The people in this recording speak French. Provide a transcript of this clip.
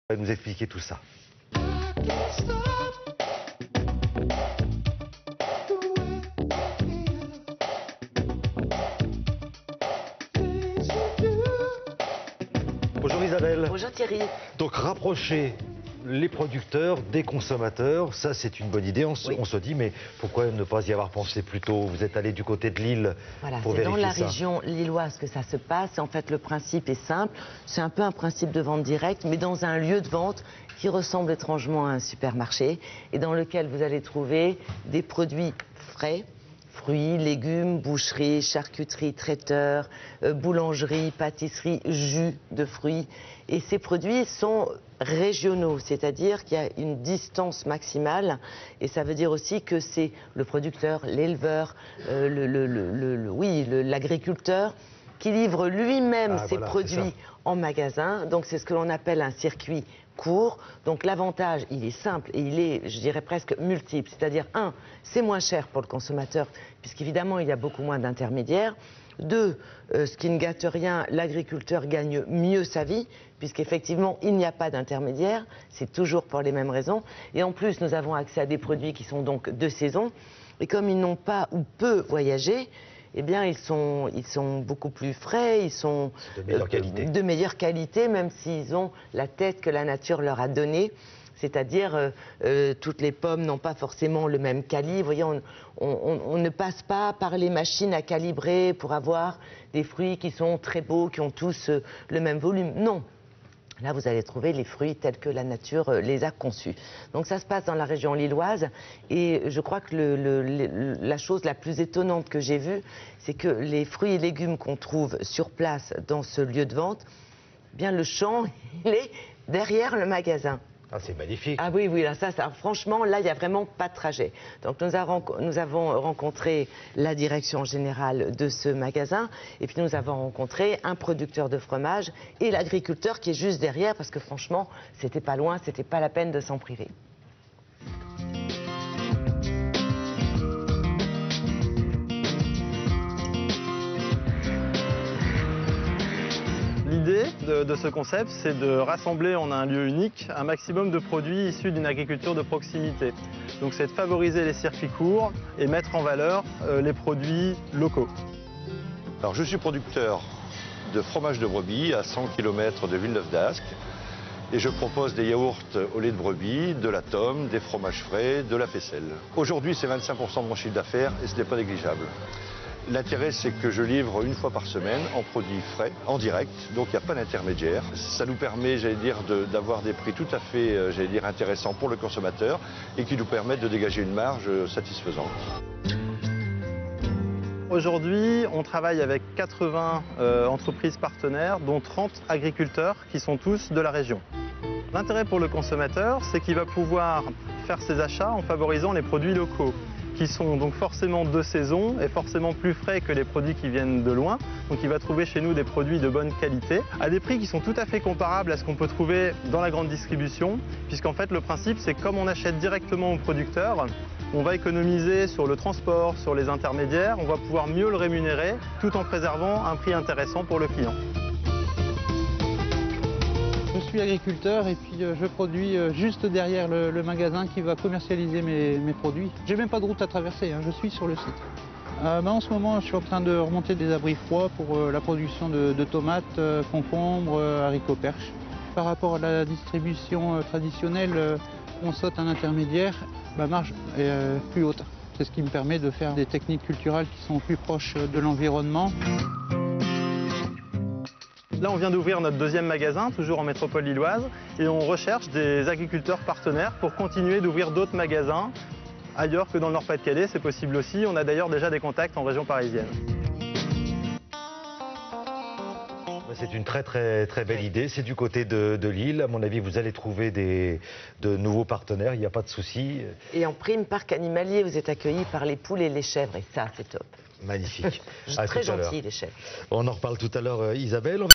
va nous expliquer tout ça. Bonjour Isabelle. Bonjour Thierry. Donc rapprocher les producteurs des consommateurs, ça c'est une bonne idée. On se dit mais pourquoi ne pas y avoir pensé plus tôt? Vous êtes allé du côté de Lille Voilà, pour c'est vérifier dans la ça. région lilloise que ça se passe. En fait, le principe est simple. C'est un peu un principe de vente directe, mais dans un lieu de vente qui ressemble étrangement à un supermarché et dans lequel vous allez trouver des produits frais. Fruits, légumes, boucherie, charcuterie, traiteur, boulangerie, pâtisserie, jus de fruits. Et ces produits sont régionaux, c'est-à-dire qu'il y a une distance maximale. Et ça veut dire aussi que c'est le producteur, l'éleveur, l'agriculteur qui livre lui-même ses produits en magasin. Donc c'est ce que l'on appelle un circuit court. Donc l'avantage, il est simple et il est, je dirais, presque multiple. C'est-à-dire, un, c'est moins cher pour le consommateur, puisqu'évidemment, il y a beaucoup moins d'intermédiaires. Deux, ce qui ne gâte rien, l'agriculteur gagne mieux sa vie, puisqu'effectivement, il n'y a pas d'intermédiaire. C'est toujours pour les mêmes raisons. Et en plus, nous avons accès à des produits qui sont donc de saison. Et comme ils n'ont pas ou peu voyagé, eh bien, ils sont beaucoup plus frais, ils sont de meilleure qualité, même s'ils ont la tête que la nature leur a donnée. C'est-à-dire, toutes les pommes n'ont pas forcément le même calibre. Vous voyez, on ne passe pas par les machines à calibrer pour avoir des fruits qui sont très beaux, qui ont tous le même volume. Non. Là, vous allez trouver les fruits tels que la nature les a conçus. Donc ça se passe dans la région lilloise et je crois que la chose la plus étonnante que j'ai vue, c'est que les fruits et légumes qu'on trouve sur place dans ce lieu de vente, eh bien le champ, il est derrière le magasin. Ah, c'est magnifique. Ah oui, là, franchement, là, il n'y a vraiment pas de trajet. Donc, nous avons rencontré la direction générale de ce magasin et puis nous avons rencontré un producteur de fromage et l'agriculteur qui est juste derrière parce que franchement, c'était pas loin, c'était pas la peine de s'en priver. L'idée de ce concept, c'est de rassembler en un lieu unique un maximum de produits issus d'une agriculture de proximité. Donc c'est de favoriser les circuits courts et mettre en valeur les produits locaux. Alors je suis producteur de fromage de brebis à 100 km de Villeneuve-d'Ascq et je propose des yaourts au lait de brebis, de la tome, des fromages frais, de la faisselle. Aujourd'hui c'est 25% de mon chiffre d'affaires et ce n'est pas négligeable. L'intérêt, c'est que je livre une fois par semaine en produits frais, en direct, donc il n'y a pas d'intermédiaire. Ça nous permet, j'allais dire, d'avoir des prix tout à fait, j'allais dire, intéressants pour le consommateur et qui nous permettent de dégager une marge satisfaisante. Aujourd'hui, on travaille avec 80 entreprises partenaires, dont 30 agriculteurs qui sont tous de la région. L'intérêt pour le consommateur, c'est qu'il va pouvoir faire ses achats en favorisant les produits locaux, qui sont donc forcément de saison et forcément plus frais que les produits qui viennent de loin. Donc il va trouver chez nous des produits de bonne qualité, à des prix qui sont tout à fait comparables à ce qu'on peut trouver dans la grande distribution, puisqu'en fait le principe c'est que comme on achète directement au producteur, on va économiser sur le transport, sur les intermédiaires, on va pouvoir mieux le rémunérer tout en préservant un prix intéressant pour le client. Je suis agriculteur et puis je produis juste derrière le magasin qui va commercialiser mes produits. J'ai même pas de route à traverser, je suis sur le site. En ce moment, je suis en train de remonter des abris froids pour la production de tomates, concombres, haricots perches. Par rapport à la distribution traditionnelle, on saute un intermédiaire, ma marge est plus haute. C'est ce qui me permet de faire des techniques culturelles qui sont plus proches de l'environnement. Là, on vient d'ouvrir notre deuxième magasin, toujours en métropole lilloise, et on recherche des agriculteurs partenaires pour continuer d'ouvrir d'autres magasins ailleurs que dans le Nord-Pas-de-Calais, c'est possible aussi. On a d'ailleurs déjà des contacts en région parisienne. C'est une très belle idée. C'est du côté de Lille. À mon avis, vous allez trouver de nouveaux partenaires. Il n'y a pas de souci. Et en prime parc animalier, vous êtes accueillis par les poules et les chèvres. Et ça, c'est top. Magnifique. Très gentil, les chèvres. On en reparle tout à l'heure, Isabelle.